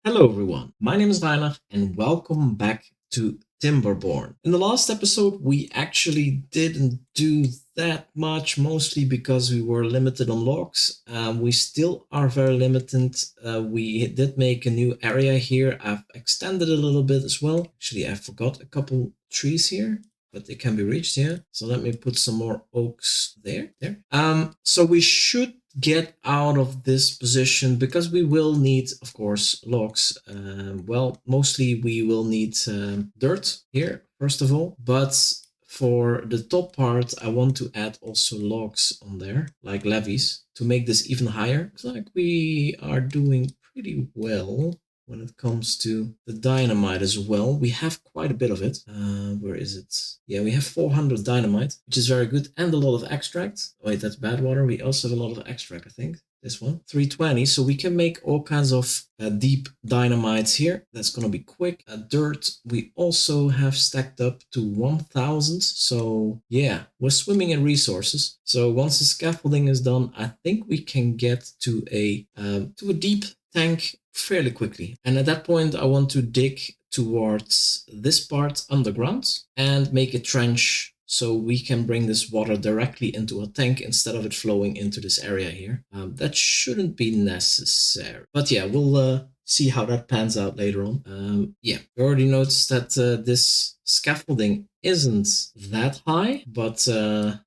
Hello everyone, my name is Rainer and welcome back to Timberborn. In the last episode we actually didn't do that much, mostly because we were limited on logs. We still are very limited. We did make a new area here. I've extended a little bit as well. Actually, I forgot a couple trees here, but they can be reached here. So let me put some more oaks there. So we should get out of this position because we will need, of course, logs. Well, mostly we will need dirt here, first of all, but for the top part, I want to add also logs on there, like levees, to make this even higher. Looks like we are doing pretty well when it comes to the dynamite as well. We have quite a bit of it. Where is it? Yeah, we have 400 dynamite, which is very good, and a lot of extract. Oh, wait, that's badwater. We also have a lot of extract, I think. This one, 320. So we can make all kinds of deep dynamites here. That's going to be quick. Dirt, we also have stacked up to 1000. So yeah, we're swimming in resources. So once the scaffolding is done, I think we can get to a deep tank fairly quickly. And at that point, I want to dig towards this part underground and make a trench so we can bring this water directly into a tank instead of it flowing into this area here. That shouldn't be necessary. But yeah, we'll see how that pans out later on. Yeah, we already noticed that this scaffolding isn't that high, but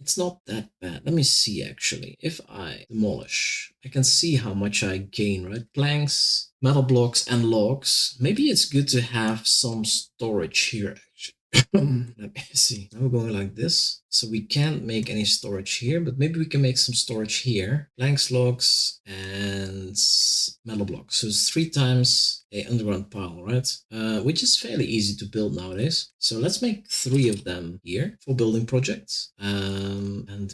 it's not that bad. Let me see, actually. If I demolish, I can see how much I gain, right? Planks, metal blocks, and logs. Maybe it's good to have some storage here, actually. Let me see. Now we're going like this. So we can't make any storage here, but maybe we can make some storage here. Planks, logs, and metal blocks. So it's 3 times a underground pile, right? Which is fairly easy to build nowadays. So let's make 3 of them here for building projects. And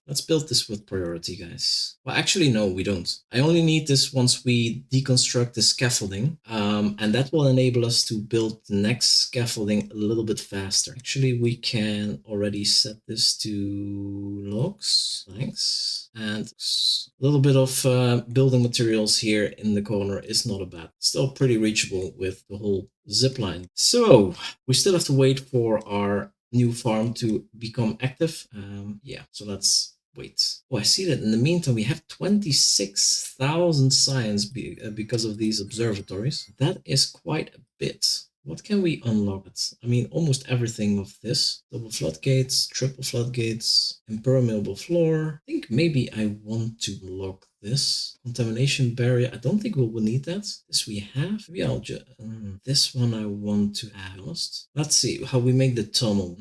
let's build this with priority, guys. Well, actually, no, we don't. I only need this once we deconstruct the scaffolding. And that will enable us to build the next scaffolding a little bit faster. Actually, we can already set this to logs, planks, and a little bit of building materials here in the corner is not a bad. Still pretty reachable with the whole zip line. So we still have to wait for our new farm to become active. Yeah, so let's wait. Oh, I see that in the meantime we have 26,000 science because of these observatories. That is quite a bit. What can we unlock? I mean, almost everything of this. Double floodgates, triple floodgates, impermeable floor. I think maybe I want to unlock this. Contamination barrier. I don't think we will need that. This we have. Maybe I'll just... this one I want to have. Honest. Let's see how we make the tunnel.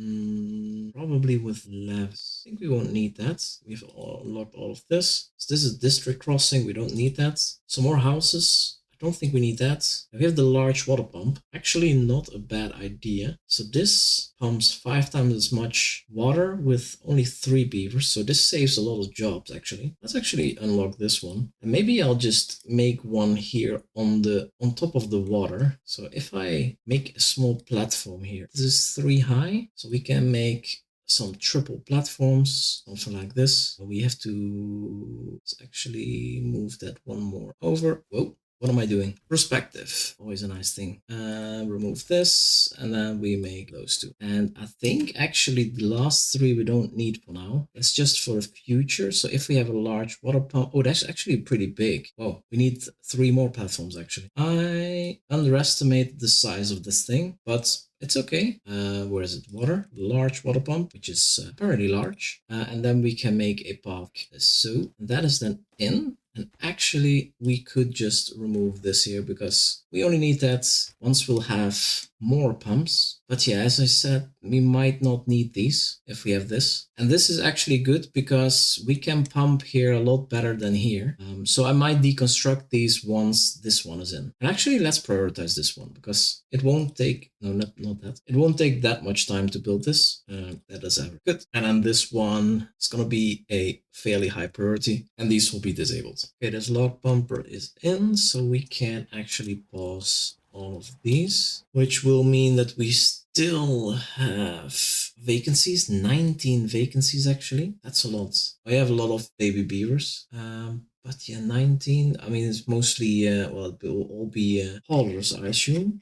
Probably with levels. I think we won't need that. We've unlocked all of this. So this is district crossing. We don't need that. Some more houses. I don't think we need that. We have the large water pump. Actually, not a bad idea. So this pumps 5 times as much water with only 3 beavers. So this saves a lot of jobs, actually. Let's actually unlock this one. And maybe I'll just make one here on top of the water. So if I make a small platform here, this is 3 high. So we can make some triple platforms, something like this. We have to actually move that one more over. Whoa. What am I doing? Perspective, always a nice thing. Remove this, and then we make those 2. And I think actually the last 3 we don't need for now. That's just for the future. So if we have a large water pump, oh, that's actually pretty big. Whoa, we need 3 more platforms actually. I underestimated the size of this thing, but it's okay. Where is it? Water. Large water pump, which is apparently large. And then we can make a path. So that is then in. And actually, we could just remove this here because we only need that once we'll have more pumps. But yeah, as I said, we might not need these if we have this. And this is actually good because we can pump here a lot better than here. So I might deconstruct these once this one is in. And actually, let's prioritize this one because it won't take, no, not that. It won't take that much time to build this. That is ever good. And then this one is going to be a fairly high priority and these will be disabled. Okay, this log bumper is in, so we can actually pause all of these, which will mean that we still have vacancies, 19 vacancies actually. That's a lot. I have a lot of baby beavers. But yeah, 19. I mean, it's mostly, well, it will all be haulers, I assume.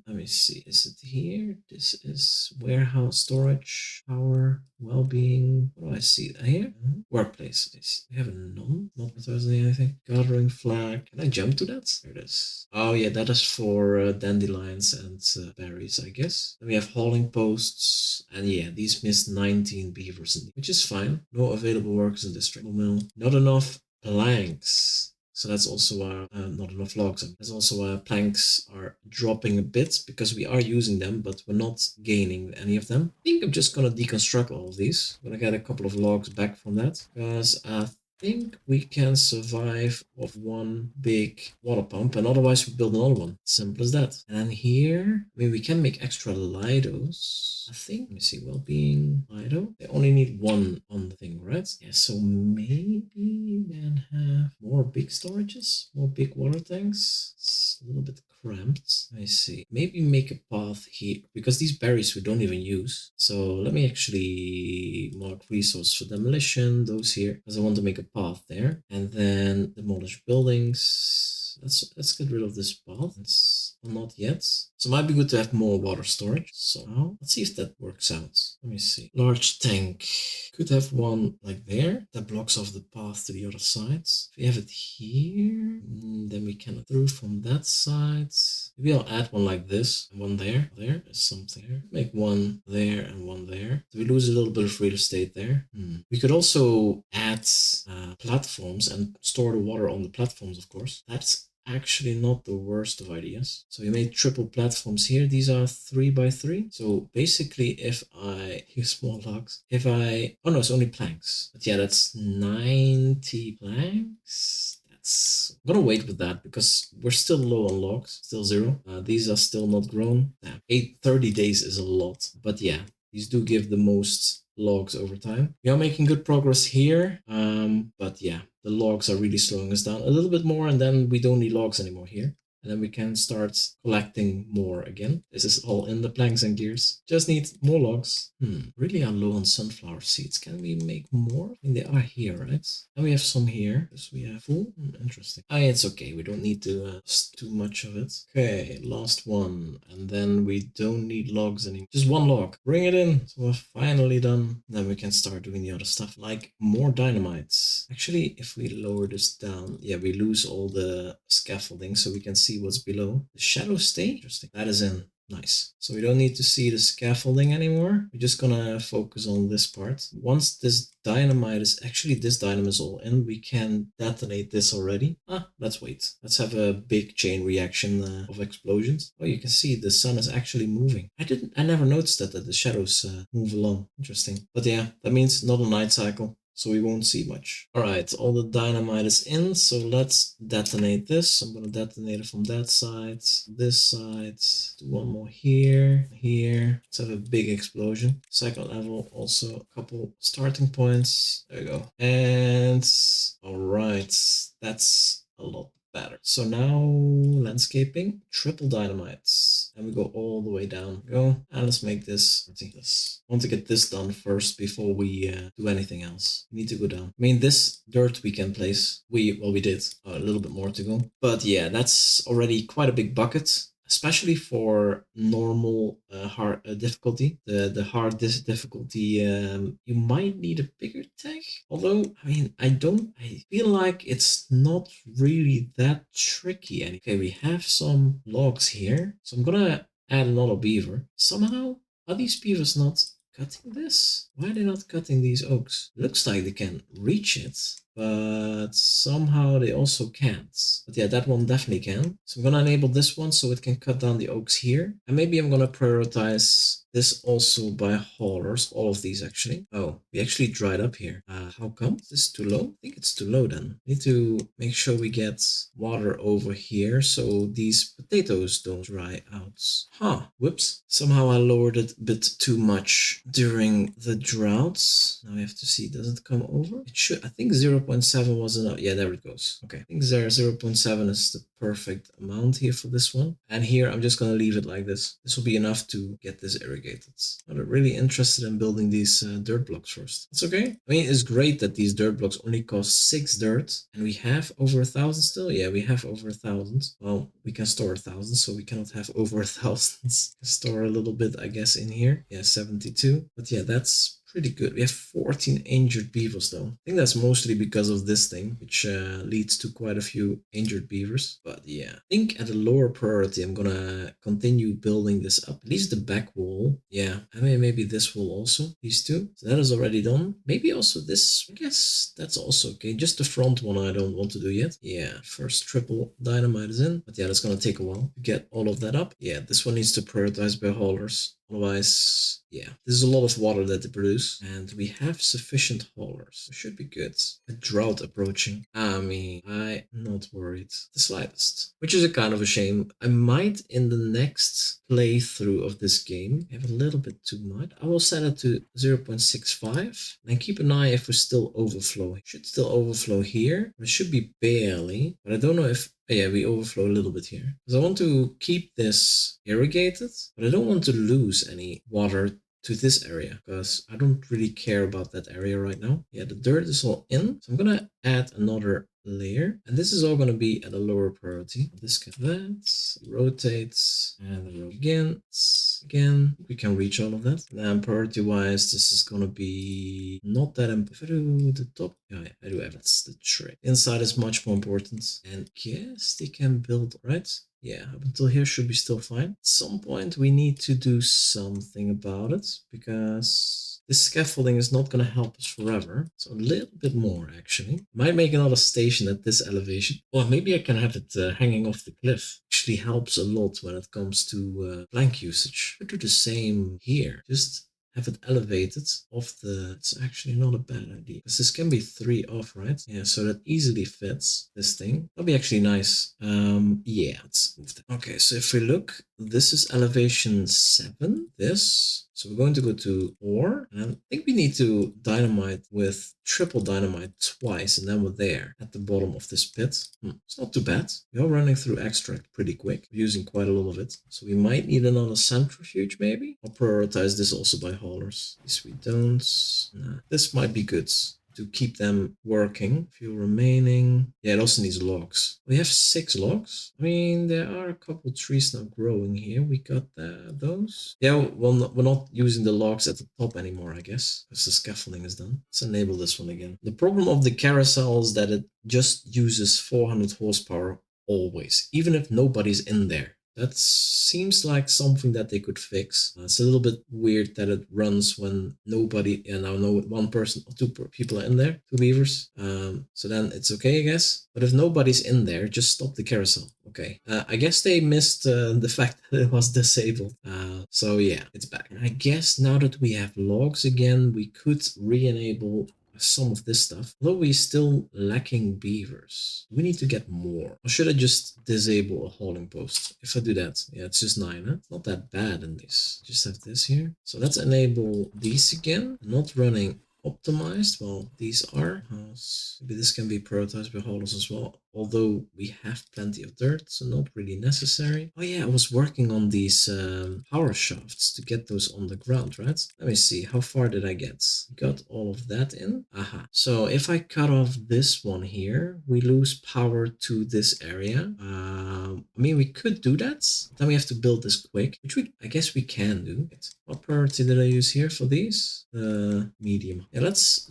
Let me see. Is it here? This is warehouse, storage, power, well-being. What do I see here? Workplace. We have a none. Not advertising anything. Gathering flag. Can I jump to that? There it is. Oh yeah, that is for dandelions and berries, I guess. Then we have hauling posts. And yeah, these missed 19 beavers, which is fine. No available workers in district. Mill. Not enough planks. So that's also not enough logs. That's also planks are dropping a bit because we are using them, but we're not gaining any of them. I think I'm just gonna deconstruct all of these. I'm gonna get a couple of logs back from that because I think we can survive off one big water pump, and otherwise we build another one. Simple as that. And then here, I mean, we can make extra Lidos. I think, let me see, well-being, Lido. They only need one on the thing, right? Yeah, so maybe we can have more big storages, more big water tanks. It's a little bit cramped. Let me see. Maybe make a path here, because these berries we don't even use. So let me actually mark resource for demolition, those here, because I want to make a path there. And then demolish buildings. Let's get rid of this path. Not yet. So it might be good to have more water storage. So let's see if that works out. Let me see. Large tank. Could have one like there. That blocks off the path to the other side. If we have it here, then we can through from that side. Maybe I'll add one like this and one there. There is something there. Make one there and one there. Do we lose a little bit of real estate there? We could also add platforms and store the water on the platforms, of course. That's actually not the worst of ideas. So we made triple platforms here. These are 3x3. So basically if I use small logs, oh no, it's only planks. But yeah, that's 90 planks. I'm gonna wait with that because we're still low on logs, still 0. These are still not grown. 30 days is a lot, but yeah, these do give the most logs over time. We are making good progress here, but yeah, the logs are really slowing us down a little bit more, and then we don't need logs anymore here. And then we can start collecting more again. This is all in the planks and gears. Just need more logs. Really are low on sunflower seeds. Can we make more? I mean, they are here, right? And we have some here. Because we have full. Interesting. It's okay. We don't need to too much of it. Okay, last one. And then we don't need logs anymore. Just one log. Bring it in. So we're finally done. Then we can start doing the other stuff, like more dynamites. Actually, if we lower this down, yeah, we lose all the scaffolding, so we can see what's below. The shadow stay? Interesting. That is in. Nice. So we don't need to see the scaffolding anymore. We're just gonna focus on this part. Once this dynamite is, actually this dynamite is all in, we can detonate this already. Let's wait. Let's have a big chain reaction of explosions. Oh, you can see the sun is actually moving. I never noticed that the shadows move along. Interesting. But yeah, that means not a night cycle. So we won't see much. All right, all the dynamite is in, so let's detonate this. I'm gonna detonate it from that side, this side, do one more here, here. Let's have a big explosion. Second level, also a couple starting points. There we go. And all right, that's a lot better. So now landscaping, triple dynamites, and we go all the way down. Go, and let's make this. Let's see this. I want to get this done first before we do anything else. We need to go down. I mean, this dirt we can place. We did a little bit more to go, but yeah, that's already quite a big bucket. Especially for normal hard difficulty, the hard difficulty, you might need a bigger tank. Although, I mean, I feel like it's not really that tricky. Okay, we have some logs here, so I'm gonna add another beaver. Somehow, are these beavers not cutting this? Why are they not cutting these oaks? Looks like they can reach it, but somehow they also can't. But yeah, that one definitely can. So I'm gonna enable this one so it can cut down the oaks here. And maybe I'm gonna prioritize this also by haulers, all of these actually. Oh, we actually dried up here. How come? Is this too low? I think it's too low then. Need to make sure we get water over here so these potatoes don't dry out. Whoops. Somehow I lowered it a bit too much during the droughts. Now we have to see, does it come over? It should. I think 0.5 0.7 was enough. Yeah, there it goes. Okay, I think 0.7 is the perfect amount here for this one. And here I'm just going to leave it like this. This will be enough to get this irrigated. I'm really interested in building these dirt blocks first. It's okay. I mean, it's great that these dirt blocks only cost 6 dirt and we have over 1,000 still. Yeah, we have over 1,000. Well, we can store 1,000, so we cannot have over 1,000. Store a little bit, I guess, in here. Yeah, 72. But yeah, that's pretty good. We have 14 injured beavers though. I think that's mostly because of this thing, which leads to quite a few injured beavers. But yeah, I think at a lower priority, I'm gonna continue building this up. At least the back wall. Yeah, I mean, maybe this wall also. These two. So that is already done. Maybe also this. I guess that's also okay. Just the front one I don't want to do yet. Yeah, first triple dynamite is in. But yeah, that's gonna take a while to get all of that up. Yeah, this one needs to prioritize by haulers. Otherwise, yeah, this is a lot of water that they produce, and we have sufficient haulers. It should be good. A drought approaching. I mean, I'm not worried the slightest, which is a kind of a shame. I might, in the next playthrough of this game, have a little bit too much. I will set it to 0.65 and keep an eye if we're still overflowing. Should still overflow here. It should be barely, but I don't know if yeah, we overflow a little bit here. Because I want to keep this irrigated, but I don't want to lose any water to this area because I don't really care about that area right now. Yeah, the dirt is all in. So I'm going to add another layer, and this is all going to be at a lower priority. This can that rotates and rotate again. We can reach all of that. Then priority wise, this is going to be not that important. If I do the top, yeah, I do have that's the trick. Inside is much more important, and guess they can build right. Yeah, up until here should be still fine. At some point we need to do something about it because this scaffolding is not going to help us forever. So a little bit more actually. Might make another station at this elevation. Or maybe I can have it hanging off the cliff. Actually helps a lot when it comes to plank usage. I'll do the same here. Just have it elevated off the... It's actually not a bad idea. Because this can be 3 off, right? Yeah, so that easily fits this thing. That'll be actually nice. Yeah, let's move that. Okay, so if we look, this is elevation 7. This. So we're going to go to ore. And I think we need to dynamite with triple dynamite twice. And then we're there at the bottom of this pit. It's not too bad. We are running through extract pretty quick. We're using quite a lot of it. So we might need another centrifuge maybe. I'll prioritize this also by haulers. This we don't. Nah, this might be good to keep them working. Few remaining. Yeah, it also needs logs. We have 6 logs. I mean, there are a couple trees now growing here. We got those. Yeah, well, we're not using the logs at the top anymore, I guess, because the scaffolding is done. Let's enable this one again. The problem of the carousel is that it just uses 400 horsepower always, even if nobody's in there. That seems like something that they could fix. It's a little bit weird that it runs when nobody, and now no 1 person or 2 people are in there, 2 beavers. So then it's okay, I guess. But if nobody's in there, just stop the carousel. Okay. I guess they missed the fact that it was disabled. So yeah, it's back. I guess now that we have logs again, we could re-enable some of this stuff. Although we're still lacking beavers. We need to get more. Or should I just disable a hauling post? If I do that, yeah, it's just 9, huh? It's not that bad in this. Just have this here. So let's enable these again. Not running optimized. Well, these are. Maybe this can be prioritized by haulers as well. Although we have plenty of dirt, so not really necessary. Oh yeah, I was working on these power shafts to get those on the ground, right? Let me see, how far did I get? Got all of that in. Aha. So if I cut off this one here, we lose power to this area. I mean, we could do that. Then we have to build this quick, which I guess we can do. What priority did I use here for these? Medium. Yeah, let's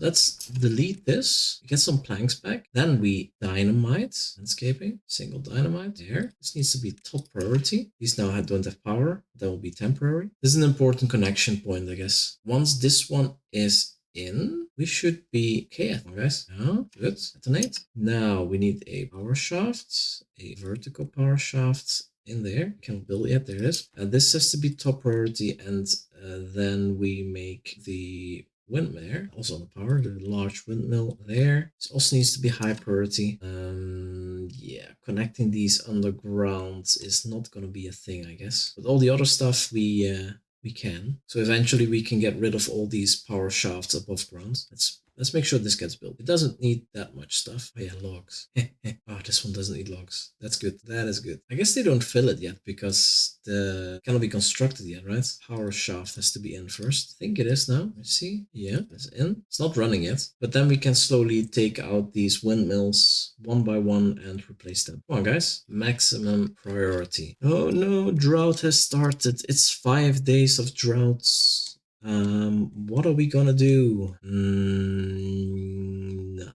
delete this. Get some planks back. Then we dynamite. Landscaping, single dynamite there. This needs to be top priority. These now don't have power. That will be temporary. This is an important connection point, I guess. Once this one is in, we should be okay, guys. Yeah, good. Detonate. Now we need a power shaft, a vertical power shaft in there. Can't build it yet. There it is. This has to be top priority, and then we make the windmill there, also on the power, the large windmill there. This also needs to be high priority. Yeah, connecting these underground is not going to be a thing, I guess. But all the other stuff we can. So eventually we can get rid of all these power shafts above ground. That's let's make sure this gets built. It doesn't need that much stuff. Oh yeah, logs. Oh, this one doesn't need logs. That's good. That is good. I guess they don't fill it yet because the cannot be constructed yet, right? Power shaft has to be in first. I think it is now. Let's see. Yeah, it's in. It's not running yet, but then we can slowly take out these windmills one by one and replace them. Come on, guys. Maximum priority. Oh no, drought has started. It's 5 days of droughts. What are we gonna do?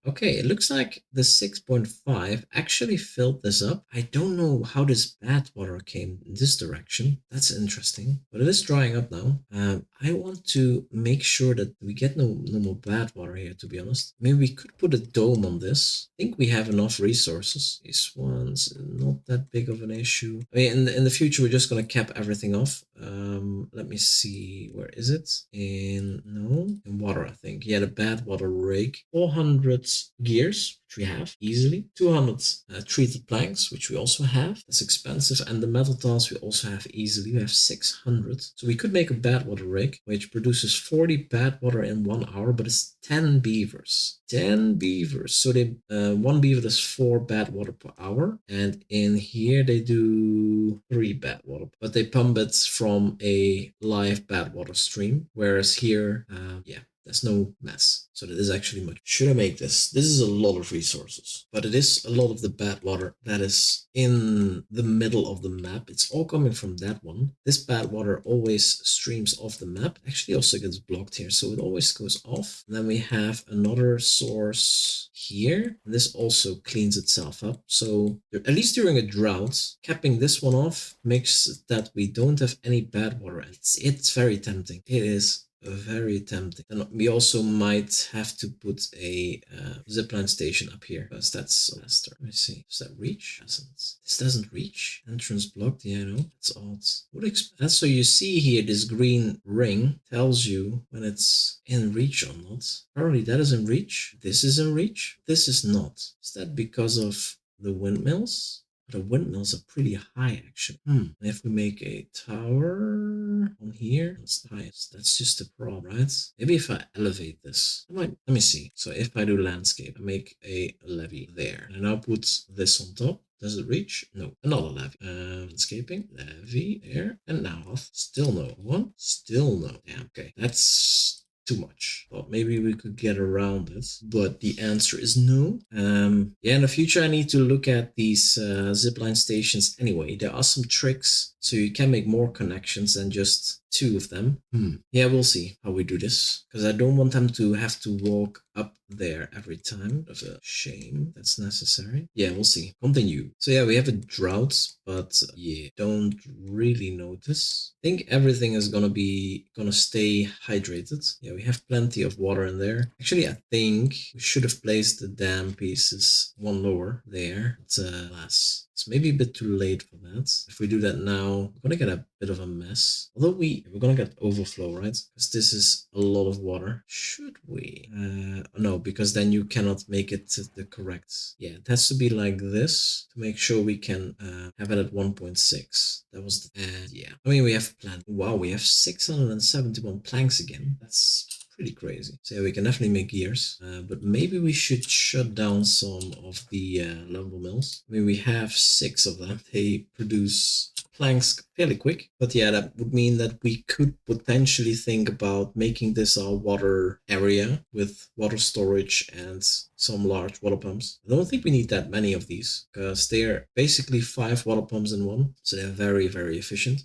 Okay, it looks like the 6.5 actually filled this up. I don't know how this bad water came in this direction. That's interesting, but it is drying up now. I want to make sure that we get no more bad water here, to be honest. Maybe we could put a dome on this. I think we have enough resources. This one's not that big of an issue. I mean, in the future, we're just gonna cap everything off. Let me see, where is it? In water, I think. Yeah, the bad water rig. 400 gears, which we have easily. 200 treated planks, which we also have. That's expensive. And the metal tiles we also have easily. We have 600. So we could make a bad water rig, which produces 40 bad water in 1 hour, but it's 10 beavers. 10 beavers. So they one beaver does 4 bad water per hour. And in here they do 3 bad water. But they pump it from a live bad water stream. Whereas here, yeah, there's no mess. So that is actually much. Should I make this? This is a lot of resources, but it is a lot of the bad water that is in the middle of the map. It's all coming from that one. This bad water always streams off the map. Actually also gets blocked here, so it always goes off. And then we have another source here. And this also cleans itself up. So at least during a drought, capping this one off makes that we don't have any bad water. It's very tempting. It is very tempting. And we also might have to put a zipline station up here because that's faster. Let me see. Does that reach? Doesn't. This doesn't reach. Entrance blocked. Yeah, no. It's odd. Would so you see here this green ring tells you when it's in reach or not. Apparently that is in reach. This is in reach. This is not. Is that because of the windmills? The windmills are pretty high, actually. And if we make a tower on here, that's the highest. That's just a problem, right? Maybe if I elevate this, let me see. So if I do landscape, I make a levee there. And I now put this on top. Does it reach? No. Another levee. Landscaping. Levee there. And now off. Still no. One. Still no. Yeah, okay. That's too much. Thought maybe we could get around it, but the answer is no. Yeah, in the future I need to look at these zipline stations anyway. There are some tricks so you can make more connections than just 2 of them. Yeah, we'll see how we do this, because I don't want them to have to walk up there every time. Of a shame that's necessary. Yeah, we'll see. Continue. So yeah, we have a drought, but yeah, don't really notice. I think everything is gonna stay hydrated. Yeah, we have plenty of water in there. Actually, I think we should have placed the dam pieces one lower there. But alas, it's maybe a bit too late for that. If we do that now, we're gonna get a bit of a mess. Although we're gonna get overflow, right? Because this is a lot of water. Should we? No, because then you cannot make it the correct. Yeah, it has to be like this to make sure we can have it at 1.6. That was yeah. I mean, we have planned. Wow, we have 671 planks again. That's pretty crazy. So yeah, we can definitely make gears, but maybe we should shut down some of the lumber mills. I mean, we have 6 of them. They produce planks fairly quick, but yeah, that would mean that we could potentially think about making this our water area with water storage and some large water pumps. I don't think we need that many of these because they're basically 5 water pumps in one, so they're very, very efficient.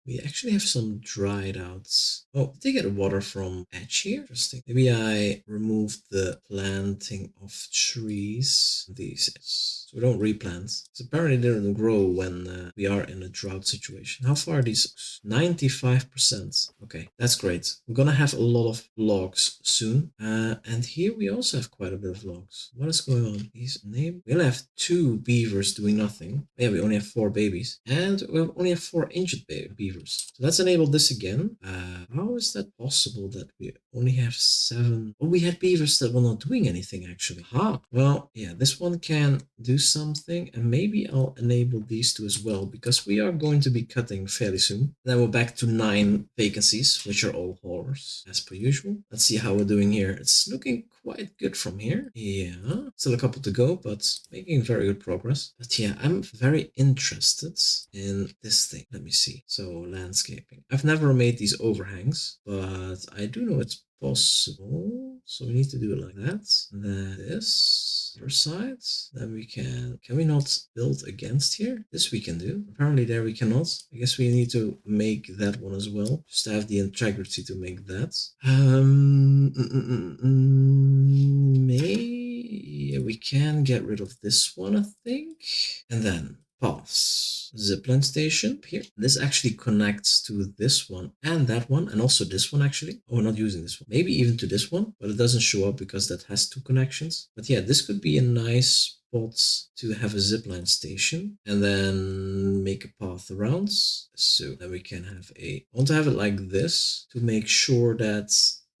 We actually have some dried outs. Oh, did they get water from edge here? Interesting. Maybe I removed the planting of trees. These. So we don't replant. So apparently they don't grow when we are in a drought situation. How far are these? 95%. Okay, that's great. We're gonna have a lot of logs soon. And here we also have quite a bit of logs. What is going on? We only have 2 beavers doing nothing. Yeah, we only have 4 babies. And we only have 4 injured beavers. So let's enable this again. How is that possible that we only have 7? Oh, we had beavers that were not doing anything actually. Well, yeah, this one can do something, and maybe I'll enable these two as well, because we are going to be cutting fairly soon. Then we're back to 9 vacancies, which are all haulers, as per usual. Let's see how we're doing here. It's looking quite good from here. Yeah, still a couple to go, but making very good progress. But yeah, I'm very interested in this thing. Let me see. So landscaping. I've never made these overhangs, but I do know it's possible. So we need to do it like that. And then this other side. Then we can we not build against here? This we can do. Apparently there we cannot. I guess we need to make that one as well. Just to have the integrity to make that. Maybe we can get rid of this one, I think. And then paths. Zipline station here. This actually connects to this one and that one, and also this one actually. Oh, we're not using this one. Maybe even to this one, but it doesn't show up because that has 2 connections. But yeah, this could be a nice spot to have a zipline station and then make a path around. So then we can have I want to have it like this to make sure that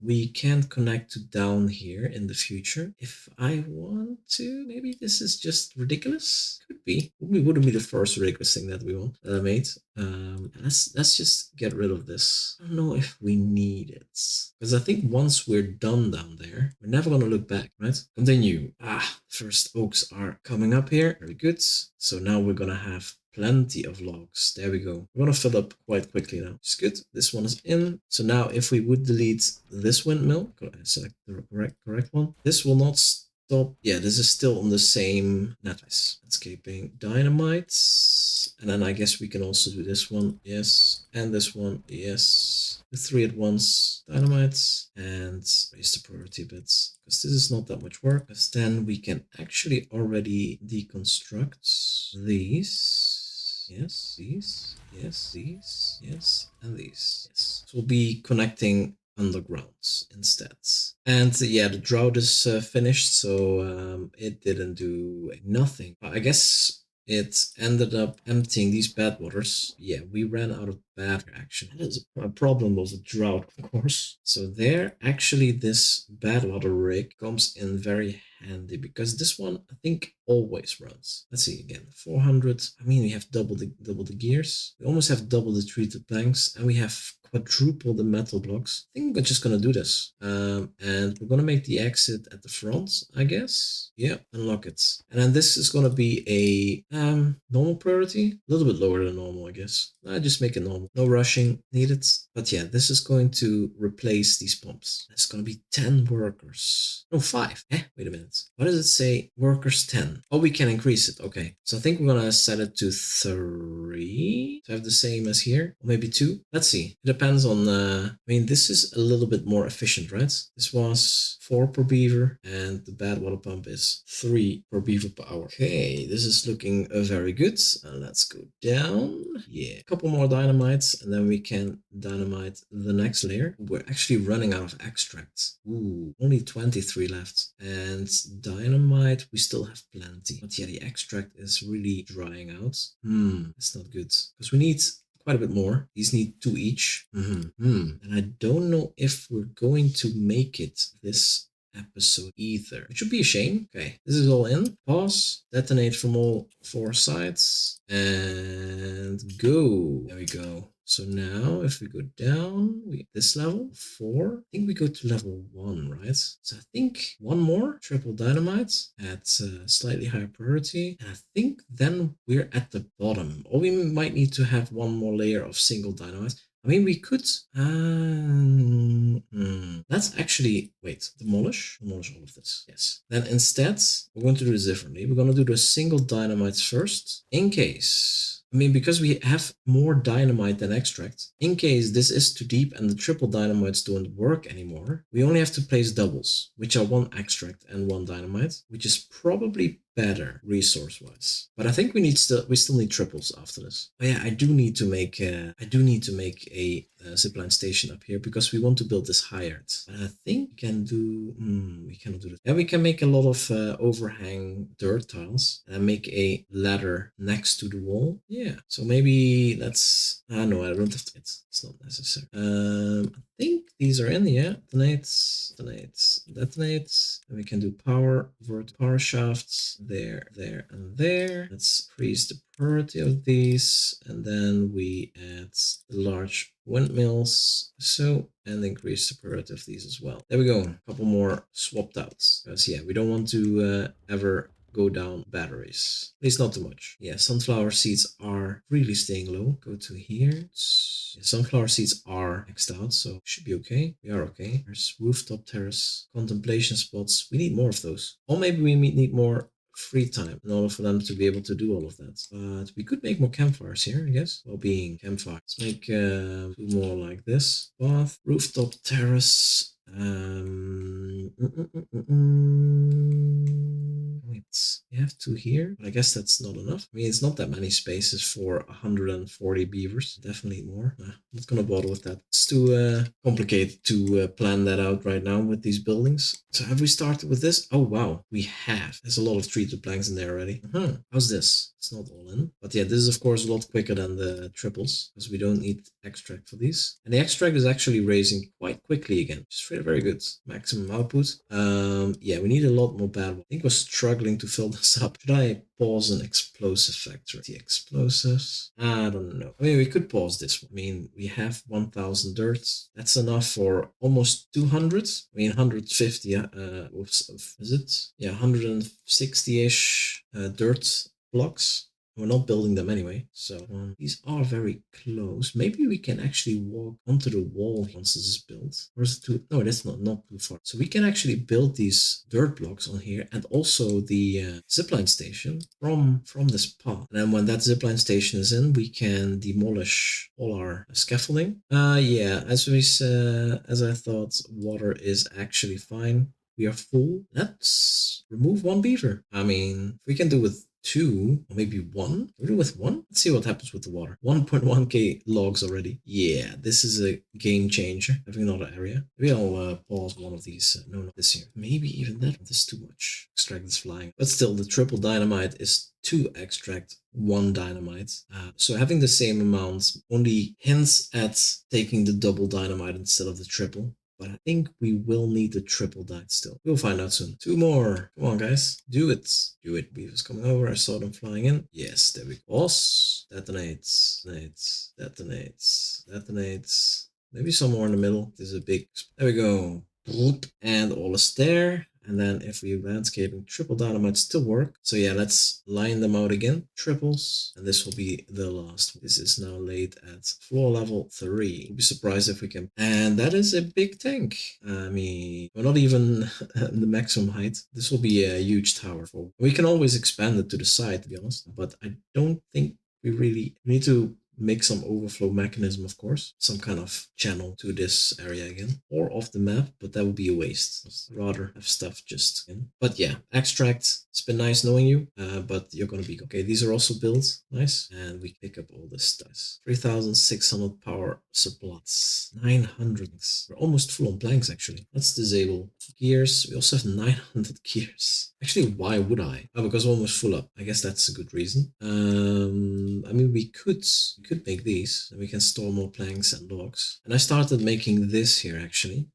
we can't connect to down here in the future. If I want to, maybe this is just ridiculous. Could be. Wouldn't be the first ridiculous thing that we want that I made. Let's just get rid of this. I don't know if we need it, because I think once we're done down there, we're never gonna look back, right? Continue. First oaks are coming up here. Very good. So now we're gonna have plenty of logs. There we go. We're gonna fill up quite quickly now. It's good. This one is in. So now if we would delete this windmill, select the correct one. This will not stop. Yeah, this is still on the same net. Nice. Landscaping dynamites. And then I guess we can also do this one. Yes. And this one. Yes. The 3 at once. Dynamites. And raise the priority bits, because this is not that much work. Because then we can actually already deconstruct these. Yes, these, yes, these, yes, and these. Yes. So we'll be connecting undergrounds instead. And yeah, the drought is finished, so it didn't do nothing. I guess it ended up emptying these badwaters. Yeah, we ran out of bad action. That is a problem of the drought, of course. So there, actually, this badwater rig comes in very handy, because this one I think always runs. Let's see again, 400. I mean, we have double the gears. We almost have double the treated planks, and we have quadruple the metal blocks. I think we're just gonna do this, and we're gonna make the exit at the front, I guess. Yeah, unlock it, and then this is gonna be a normal priority, a little bit lower than normal, I guess. I just make it normal. No rushing needed. But yeah, this is going to replace these pumps. It's going to be 10 workers. No, 5. Wait a minute. Why does it say workers 10? Oh, we can increase it. Okay. So I think we're going to set it to 3 to have the same as here. Or maybe 2. Let's see. It depends on, I mean, this is a little bit more efficient, right? This was 4 per beaver, and the bad water pump is 3 per beaver per hour. Okay, this is looking very good. Let's go down. Yeah, a couple more dynamites, and then we can dynamite the next layer. We're actually running out of extracts. Ooh, only 23 left. And dynamite, we still have plenty. But yeah, the extract is really drying out. That's not good, because we need quite a bit more. These need 2 each. And I don't know if we're going to make it this episode either. It should be a shame. Okay, this is all in. Pause, detonate from all 4 sides, and go. There we go. So now if we go down, this level 4, I think we go to level 1, right? So I think 1 more triple dynamite at slightly higher priority, and I think then we're at the bottom. Or we might need to have 1 more layer of single dynamite. I mean, we could, let's actually, demolish all of this. Yes. Then instead, we're going to do this differently. We're going to do the single dynamites first, in case, I mean, because we have more dynamite than extract, in case this is too deep and the triple dynamites don't work anymore, we only have to place doubles, which are 1 extract and 1 dynamite, which is probably better resource-wise. But I think we still need triples after this. But yeah, I do need to make a zipline station up here, because we want to build this higher. But I think we can do, we cannot do this. Yeah, we can make a lot of overhang dirt tiles and make a ladder next to the wall. Yeah, so maybe let's, no, I don't have to, it's not necessary. I think these are in, yeah. Detonate. And we can do power shafts. there, there, and there. Let's increase the priority of these, and then we add the large windmills, so, and increase the priority of these as well. There we go, a couple more swapped out, because yeah, we don't want to ever go down batteries, at least not too much. Yeah, sunflower seeds are really staying low. Go to here. Yeah, sunflower seeds are maxed out, so should be okay. We are okay. There's rooftop terrace, contemplation spots. We need more of those, or maybe we need more free time in order for them to be able to do all of that. But we could make more campfires here, I guess. Well-being campfire. Let's make 2 more like this. Bath, rooftop terrace. Wait, we have 2 here, but I guess that's not enough. I mean, it's not that many spaces for 140 beavers. Definitely more. Not gonna bother with that. It's too complicated to plan that out right now with these buildings. So have we started with this? Oh wow, we have. There's a lot of treated planks in there already. How's this? It's not all in, but yeah, this is of course a lot quicker than the triples because we don't need extract for these. And the extract is actually raising quite quickly again, which is very good. Maximum output. Yeah, we need a lot more bad. I think we're struggling to fill this up. Should I pause an explosive factory? The explosives? I don't know. I mean, we could pause this one. I mean, we have 1000 dirt. That's enough for almost 200. I mean, 150. Is it? Yeah, 160-ish dirt blocks. We're not building them anyway, so these are very close. Maybe we can actually walk onto the wall once this is built. Or is it too? No, that's not too far. So we can actually build these dirt blocks on here, and also the zipline station from this path. And then when that zipline station is in, we can demolish all our scaffolding. Yeah, as I thought, water is actually fine. We are full. Let's remove 1 beaver. I mean, if we can do with 2 or maybe 1. Can we do with 1? Let's see what happens with the water. 1.1k logs already. Yeah, this is a game changer. Having another area. Maybe I'll pause one of these. No, not this here. Maybe even that. This is too much. Extract is flying. But still, the triple dynamite is 2 extract, 1 dynamite. So having the same amount only hints at taking the double dynamite instead of the triple. But I think we will need the triple dye still. We'll find out soon. 2 more. Come on, guys. Do it. Do it. Beaver's coming over. I saw them flying in. Yes, there we go. Boss. Detonates. Detonates. Detonates. Detonates. Maybe somewhere in the middle. There's a big... There we go. And all is there. And then if we landscaping, triple dynamite still work. So yeah, let's line them out again. Triples. And this will be the last. This is now laid at floor level 3. You'll be surprised if we can. And that is a big tank. I mean, we're not even the maximum height. This will be a huge tower. We can always expand it to the side, to be honest. But I don't think we really need to make some overflow mechanism, of course, some kind of channel to this area again, or off the map, but that would be a waste. I'd rather have stuff just in. But yeah, extract, it's been nice knowing you, but you're gonna be okay. These are also built, nice, and we pick up all this stuff. 3600 power supplies, 900. We're almost full on planks actually. Let's disable gears. We also have 900 gears. Actually, why would I? Oh, because we're almost full up. I guess that's a good reason. I mean, we could make these, and we can store more planks and logs. And I started making this here actually.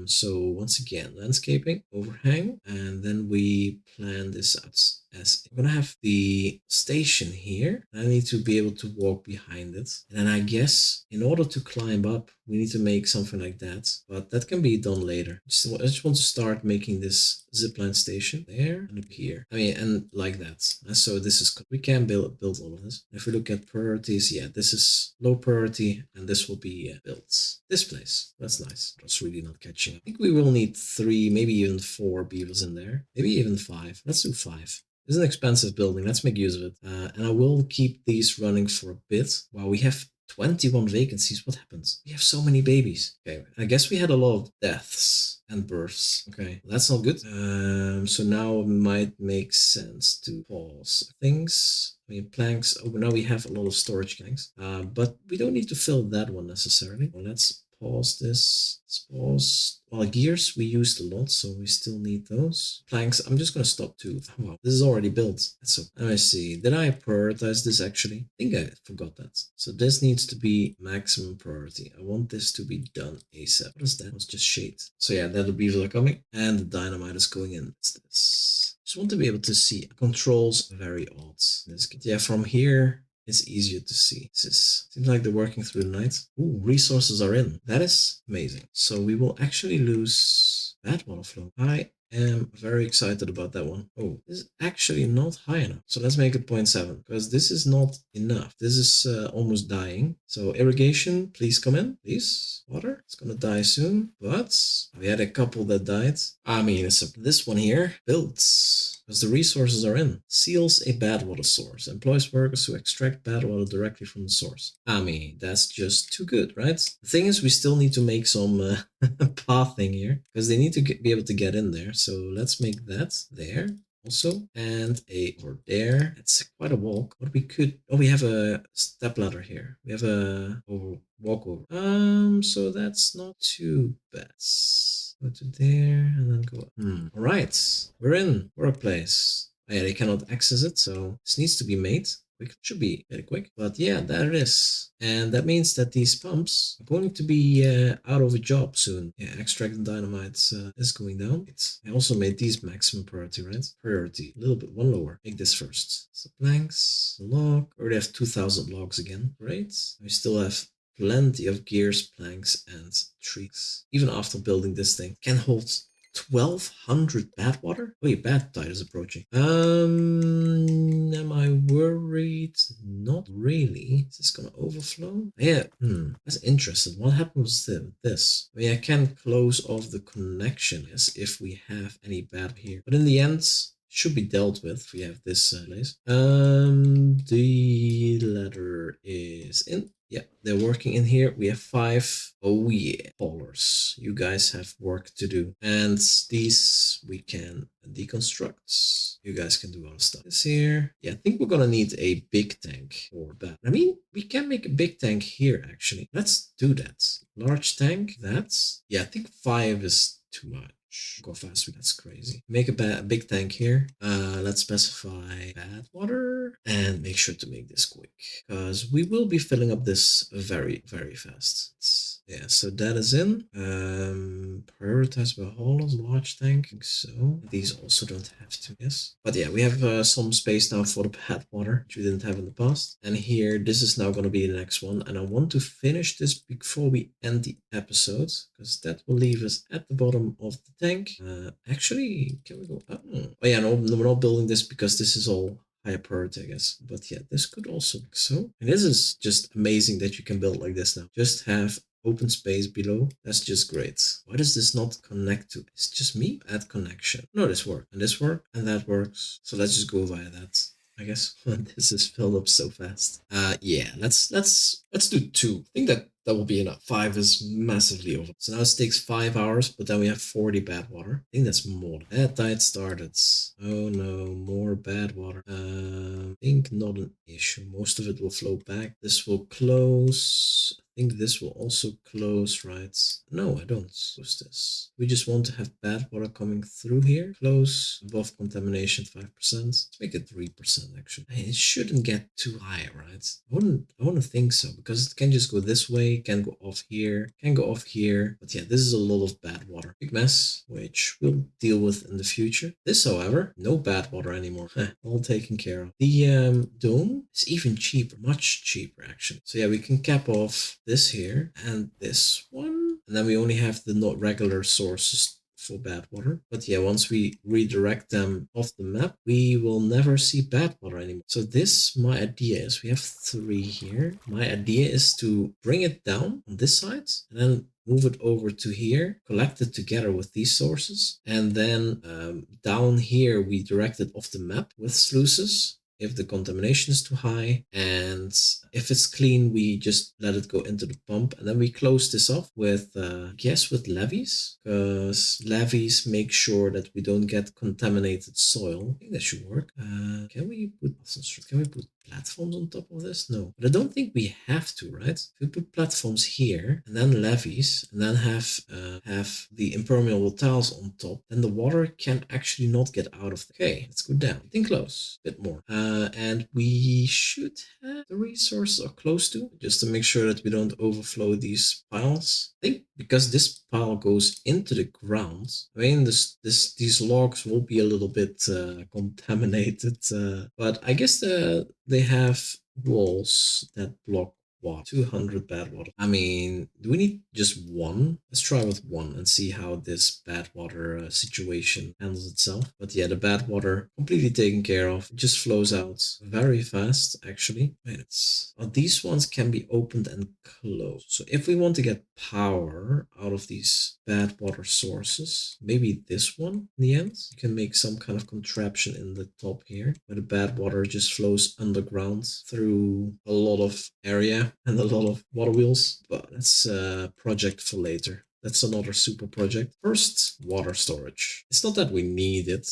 So once again, landscaping, overhang, and then we plan this out as I'm gonna have the station here. I need to be able to walk behind it. And then I guess in order to climb up, we need to make something like that, but that can be done later. I just want to start making this zipline station there and up here. I mean, and like that. And so this is, we can build all of this. If we look at priorities, yeah, this is low priority, and this will be built. This place, that's nice. That's really not catching up. I think we will need 3, maybe even 4 beavers in there. Maybe even 5. Let's do 5. This is an expensive building. Let's make use of it. And I will keep these running for a bit. Wow, we have 21 vacancies. What happens? We have so many babies. Okay, I guess we had a lot of deaths and births. Okay, that's not good. So now it might make sense to pause things. I mean, planks. Oh, now we have a lot of storage tanks. But we don't need to fill that one necessarily. Well, let's pause this. Let's pause. Well, gears we used a lot, so we still need those. Planks, I'm just gonna stop too. Wow, this is already built. So let me see. Did I prioritize this actually? I think I forgot that. So this needs to be maximum priority. I want this to be done ASAP. What is that? It's just shade. So yeah, the beavers are coming, and the dynamite is going in. It's this. Just want to be able to see. Controls very odd. Yeah, from here it's easier to see. Seems like they're working through the night. Ooh, resources are in. That is amazing. So we will actually lose that water flow. I am very excited about that one. Oh, this is actually not high enough. So let's make it 0.7 because this is not enough. This is almost dying. So irrigation, please come in, please. Water, it's gonna die soon. But we had a couple that died. I mean, this one here builds. Because the resources are in. Seals a badwater source. Employs workers who extract badwater directly from the source. I mean, that's just too good, right? The thing is, we still need to make some pathing here. Because they need to be able to get in there. So let's make that there also, and a over there. It's quite a walk. What we could, oh, we have a step ladder here. We have a walkover. So that's not too bad. Go to there and then go up. All right, we're in workplace. Oh, yeah, they cannot access it, so this needs to be made. Quick. Should be very quick, but yeah, there it is. And that means that these pumps are going to be out of a job soon. Yeah, extracting dynamite is going down. I also made these maximum priority, right? Priority, a little bit, one lower. Make this first. So planks, log. We already have 2,000 logs again. Great. We still have plenty of gears, planks, and trees. Even after building this thing, can hold 1,200 badwater? Wait, bad tide is approaching. Am I worried? Not really. Is this gonna overflow? Yeah, that's interesting. What happens to this? I mean, I can close off the connection as if we have any bad here. But in the end, should be dealt with if we have this place. The ladder is in. Yeah, they're working in here. We have 5. Oh yeah, haulers. You guys have work to do. And these we can deconstruct. You guys can do other stuff. This here. Yeah, I think we're gonna need a big tank for that. I mean, we can make a big tank here actually. Let's do that. Large tank, that's... Yeah, I think 5 is too much. Go fast, that's crazy. Make a big tank here. Let's specify bad water and make sure to make this quick because we will be filling up this very, very fast. Yeah, so that is in. Prioritize by haulers, large tank. I think so. These also don't have to, yes. But yeah, we have some space now for the bad water, which we didn't have in the past. And here, this is now going to be the next one. And I want to finish this before we end the episode because that will leave us at the bottom of the tank. Actually, can we go up? Oh yeah, no, we're not building this because this is all higher priority, I guess. But yeah, this could also be so. And this is just amazing that you can build like this now. Just have open space below. That's just great. Why does this not connect to? It's just me? Add connection. No, this works. And this works. And that works. So let's just go via that, I guess. This is filled up so fast. Yeah, let's do 2. I think that will be enough. 5 is massively over. So now it takes 5 hours, but then we have 40 bad water. I think that's more. That tide started. Oh no, more bad water. I think not an issue. Most of it will flow back. This will close. I think this will also close, right? No, I don't close this. We just want to have bad water coming through here. Close, above contamination 5%. Let's make it 3% actually. It shouldn't get too high, right? I wouldn't think so because it can just go this way, can go off here, can go off here. But yeah, this is a lot of bad water. Big mess, which we'll deal with in the future. This, however, no bad water anymore. All taken care of. The dome is even cheaper, much cheaper actually. So yeah, we can cap off this here and this one. And then we only have the not regular sources for bad water. But yeah, once we redirect them off the map, we will never see bad water anymore. So this, my idea is, we have 3 here. My idea is to bring it down on this side and then move it over to here, collect it together with these sources. And then down here, we direct it off the map with sluices if the contamination is too high, and if it's clean, we just let it go into the pump, and then we close this off with, I guess, with levees, because levees make sure that we don't get contaminated soil. I think that should work. Can we put platforms on top of this? No, but I don't think we have to, right? If we put platforms here and then levees and then have the impermeable tiles on top, then the water can actually not get out of the... Okay, let's go down. I think close, a bit more. And we should have the resources are close to, just to make sure that we don't overflow these piles. I think because this pile goes into the ground, I mean, these logs will be a little bit contaminated, but I guess they have walls that block what? 200 bad water. I mean, do we need just one? Let's try with one and see how this bad water situation handles itself. But yeah, the bad water completely taken care of. It just flows out very fast, actually. Wait, these ones can be opened and closed. So if we want to get power out of these bad water sources, maybe this one in the end, you can make some kind of contraption in the top here where the bad water just flows underground through a lot of area and a lot of water wheels, but that's a project for later. That's another super project. First, water storage. It's not that we need it,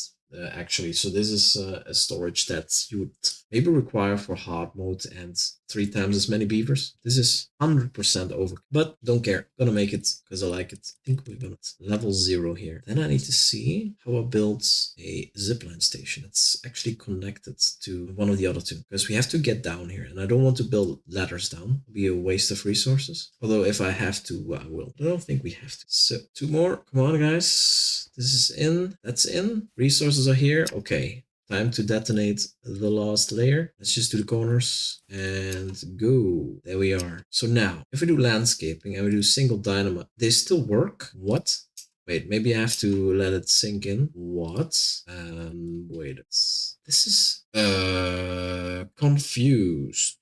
actually. So this is a storage that you would maybe require for hard mode and 3 times as many beavers. This is 100% over, but don't care. Gonna make it because I like it. I think we're gonna level 0 here. Then I need to see how I build a zipline station. It's actually connected to one of the other two because we have to get down here, and I don't want to build ladders down. It'll be a waste of resources. Although if I have to, I will. I don't think we have to. So 2 more. Come on, guys. This is in. That's in. Resources are here. Okay. Time to detonate the last layer. Let's just do the corners and go. There we are. So now, if we do landscaping and we do single dynamite, they still work? What? Wait, maybe I have to let it sink in. What? Wait, this is confused.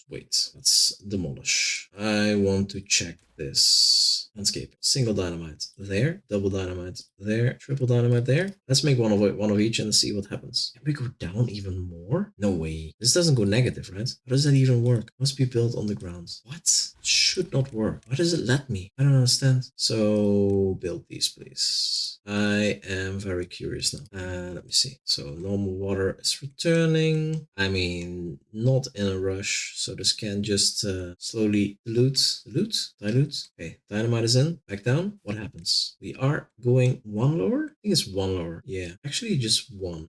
Wait, let's demolish. I want to check this. Landscape. Single dynamite there, double dynamite there, triple dynamite there. Let's make one of each and see what happens. Can we go down even more? No way. This doesn't go negative, right? How does that even work? Must be built on the ground. What? It should not work. Why does it let me? I don't understand. So build these, please. I am very curious now. Let me see. So normal water is returning. I mean, not in a rush. So this can just slowly dilute. Okay, dynamite is in. Back down. What happens? We are going 1 lower. I think it's 1 lower. Yeah, actually just 1.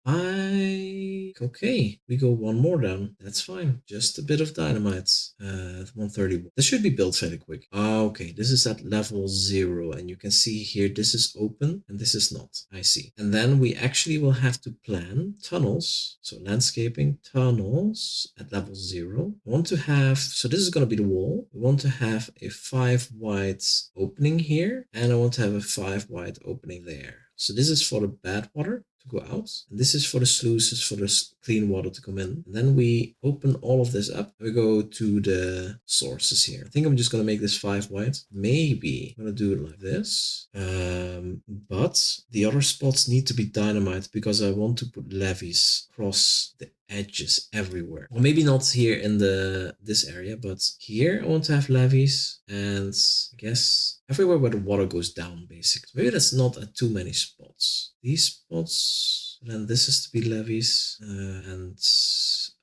Okay, we go 1 more down. That's fine. Just a bit of dynamite. 130. This should be built fairly quick. Okay, this is at level 0, and you can see here this is open and this is not. I see. And then we actually will have to plan tunnels. So landscaping tunnels at level 0. I want to have, so this is going to be the wall. We want to have a 5 wide opening here, and I want to have a 5 wide opening there. So this is for the bad water to go out, and this is for the sluices for the clean water to come in. And then we open all of this up. We go to the sources here. I think I'm just going to make this 5 wide. Maybe I'm going to do it like this. But the other spots need to be dynamite because I want to put levees across the edges everywhere. Well, maybe not here in this area, but here I want to have levees, and I guess everywhere where the water goes down, basically. Maybe that's not at too many spots. These spots, and then this is to be levees, and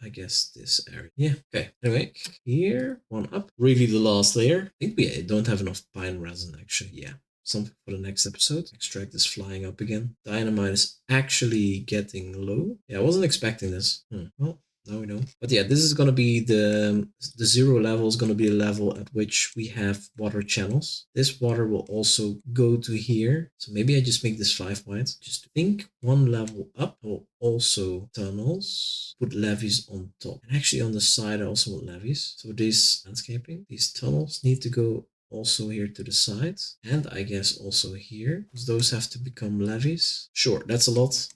I guess this area. Yeah, okay. Anyway, here, 1 up. Really the last layer. I think we don't have enough pine resin, actually. Yeah. Something for the next episode. Extract is flying up again. Dynamite is actually getting low. Yeah, I wasn't expecting this. Well, now we know. But yeah, this is going to be the 0 level is going to be a level at which we have water channels. This water will also go to here. So maybe I just make this 5 wide. Just think 1 level up. I will also tunnels. Put levees on top. And actually on the side I also want levees. So these landscaping, these tunnels need to go also here to the side, and I guess also here, because those have to become levees. Sure, that's a lot,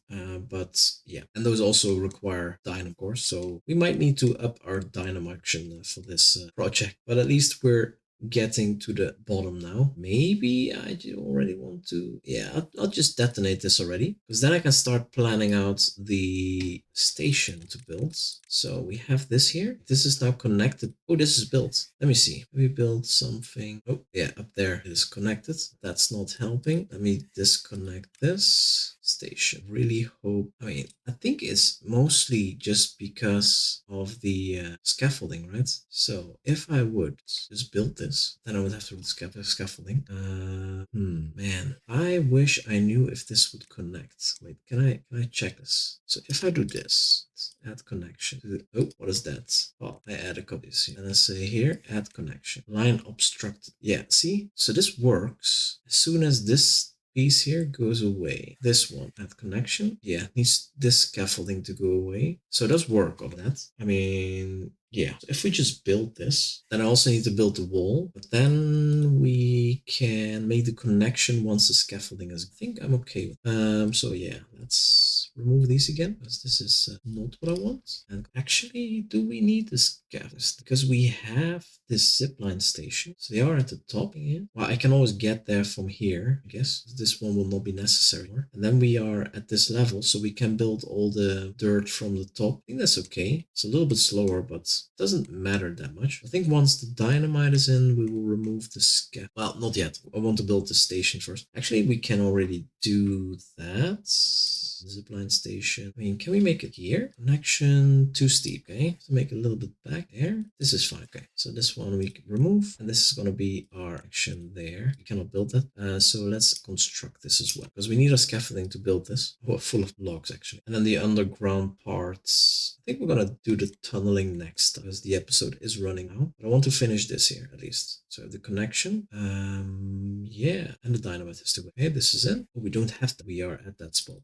but yeah, and those also require dynam, of course, so we might need to up our dynam action for this project, but at least we're getting to the bottom now. Maybe I do already want to, yeah, I'll just detonate this already, because then I can start planning out the station to build. So we have this here. This is now connected. Oh, this is built. Let me see. We build something. Oh, yeah, up there it is connected. That's not helping. Let me disconnect this station. Really hope, I mean, I think it's mostly just because of the scaffolding, right? So if I would just build this, then I would have to build the scaffolding. Man, I wish I knew if this would connect. Wait, can I check this? So if I do this, add connection. Oh, what is that? Oh, I add a copy here. And I say here, add connection. Line obstructed. Yeah, see? So this works as soon as this piece here goes away. This one, add connection. Yeah, needs this scaffolding to go away. So it does work on that. I mean, yeah, so if we just build this, then I also need to build the wall, but then we can make the connection once the scaffolding is. I think I'm okay with. So yeah, let's remove these again, because this is not what I want. And actually, do we need the scaffolding? Because we have this zipline station, so they are at the top here. Well, I can always get there from here, I guess. This one will not be necessary. And then we are at this level, so we can build all the dirt from the top. I think that's okay. It's a little bit slower, but it doesn't matter that much. I think once the dynamite is in, we will remove the scaffolding. Well, not yet. I want to build the station first. Actually, we can already do that. Zipline station. I mean, can we make it here? Connection too steep, okay? So make it a little bit back there. This is fine, okay. So this one we can remove, and this is going to be our action there. We cannot build that. So let's construct this as well, because we need a scaffolding to build this. Oh, full of blocks, actually. And then the underground parts. I think we're going to do the tunneling next, because the episode is running now. But I want to finish this here, at least. So the connection. Yeah, and the dynamite is to go. Okay, this is in. Oh, we don't have to. We are at that spot.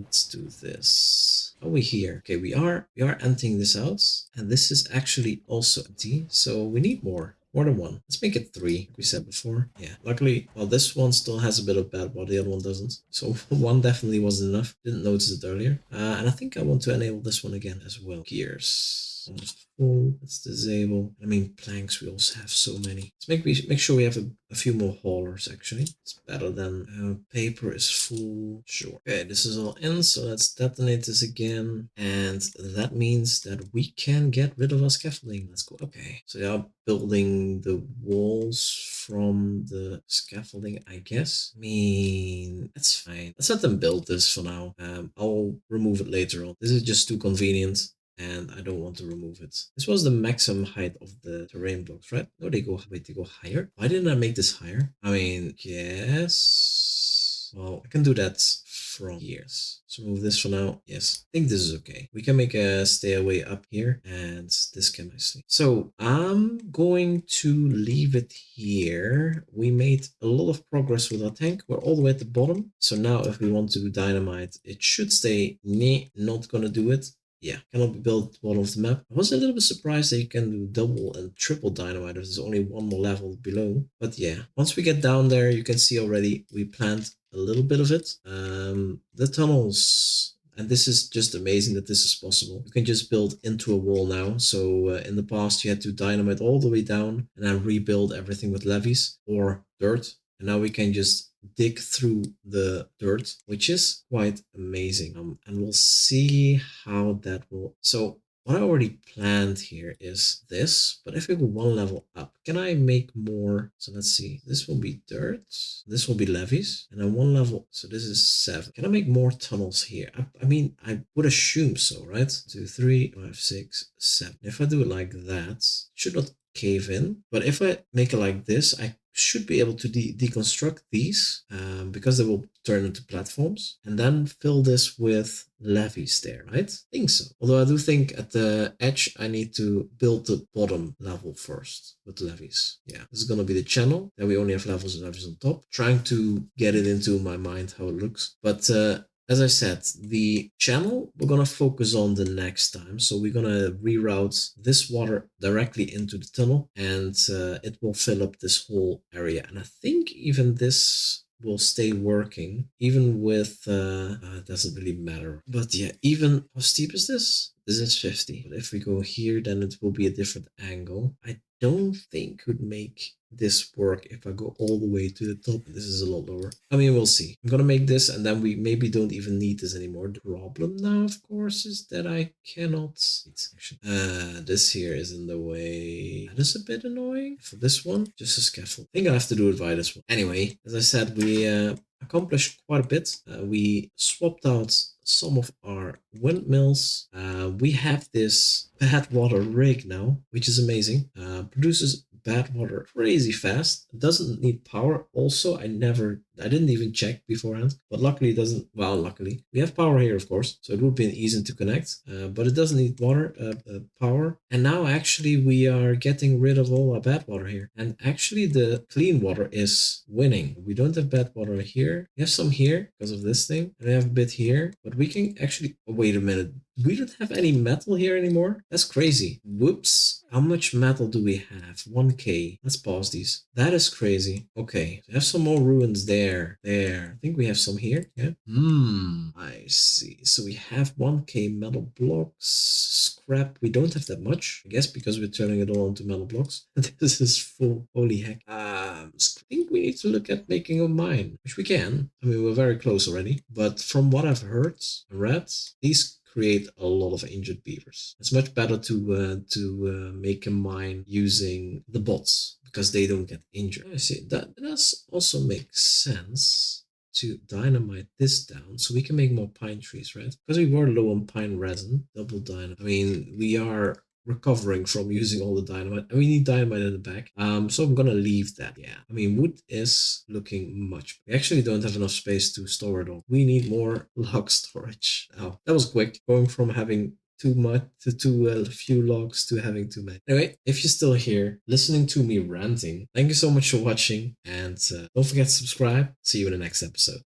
Let's do this. Are we here? Okay, we are emptying this out, and this is actually also empty, so we need more than one. Let's make it 3, like we said before. Yeah, luckily, well, this one still has a bit of bad water, the other one doesn't. So one definitely wasn't enough. Didn't notice it earlier. And I think I want to enable this one again as well. Gears. Almost full. Let's disable. I mean, planks, we also have so many. Let's make sure we have a few more haulers, actually. It's better than paper is full. Sure. Okay, this is all in, so let's detonate this again. And that means that we can get rid of our scaffolding. Let's go. Okay, so they are building the walls from the scaffolding, I guess. I mean, that's fine. Let's let them build this for now. I'll remove it later on. This is just too convenient, and I don't want to remove it. This was the maximum height of the terrain blocks, right? No, they go higher. Why didn't I make this higher? I mean, yes. Well, I can do that from here. So move this for now. Yes, I think this is okay. We can make a stairway up here, and this can nicely. So I'm going to leave it here. We made a lot of progress with our tank. We're all the way at the bottom. So now if we want to do dynamite, it should stay not gonna do it. Yeah, cannot be built at the bottom of the map. I was a little bit surprised that you can do double and triple dynamite if there's only one more level below. But yeah, once we get down there, you can see already we planned a little bit of it. The tunnels. And this is just amazing that this is possible. You can just build into a wall now. So in the past, you had to dynamite all the way down and then rebuild everything with levees or dirt. And now we can just dig through the dirt, which is quite amazing. And we'll see how that will. So what I already planned here is this, but if we go one level up, can I make more? So let's see, this will be dirt, this will be levees, and then one level, so this is 7. Can I make more tunnels here? I mean, I would assume so, right? 2, 3, 5, 6, 7. If I do it like that, it should not cave in, but if I make it like this, I should be able to deconstruct these because they will turn into platforms, and then fill this with levees there, right? I think so. Although I do think at the edge I need to build the bottom level first with levees. Yeah, this is gonna be the channel. Then we only have levels and levees on top. Trying to get it into my mind how it looks, but as I said, the channel we're going to focus on the next time. So we're going to reroute this water directly into the tunnel, and it will fill up this whole area. And I think even this will stay working, even with, it doesn't really matter. But yeah, even, how steep is this? This is 50. But if we go here, then it will be a different angle. I don't think could make this work if I go all the way to the top. This is a lot lower. I mean, we'll see. I'm gonna make this, and then we maybe don't even need this anymore. The problem now, of course, is that I cannot. This here is in the way. That is a bit annoying. For this one, just a scaffold. I think I have to do it via this one. Anyway, as I said, we accomplished quite a bit. We swapped out some of our windmills. We have this bad water rig now, which is amazing. Produces bad water crazy fast. It doesn't need power. Also, I never I didn't even check beforehand, but luckily it doesn't. Well, luckily we have power here, of course, so it would be easy to connect. But it doesn't need water, power. And now actually we are getting rid of all our bad water here, and actually the clean water is winning. We don't have bad water here. We have some here because of this thing, and we have a bit here, but we can actually. Oh, wait a minute. We don't have any metal here anymore. That's crazy. Whoops. How much metal do we have? 1k. Let's pause these. That is crazy. Okay. We have some more ruins there. There. I think we have some here. Yeah. I see. So we have 1k metal blocks. Scrap. We don't have that much. I guess because we're turning it all into metal blocks. This is full. Holy heck. I think we need to look at making a mine, which we can. I mean, we're very close already. But from what I've heard, read, these create a lot of injured beavers. It's much better to make a mine using the bots because they don't get injured. I see. That does also make sense to dynamite this down so we can make more pine trees, right? Because we were low on pine resin. Double dynamite. I mean, we are recovering from using all the dynamite, and we need dynamite in the back. So I'm gonna leave that. Yeah, I mean, wood is looking much. We actually don't have enough space to store it all. We need more log storage. Oh, that was quick, going from having too much to too few logs to having too many. Anyway, if you're still here listening to me ranting, thank you so much for watching, and don't forget to subscribe. See you in the next episode.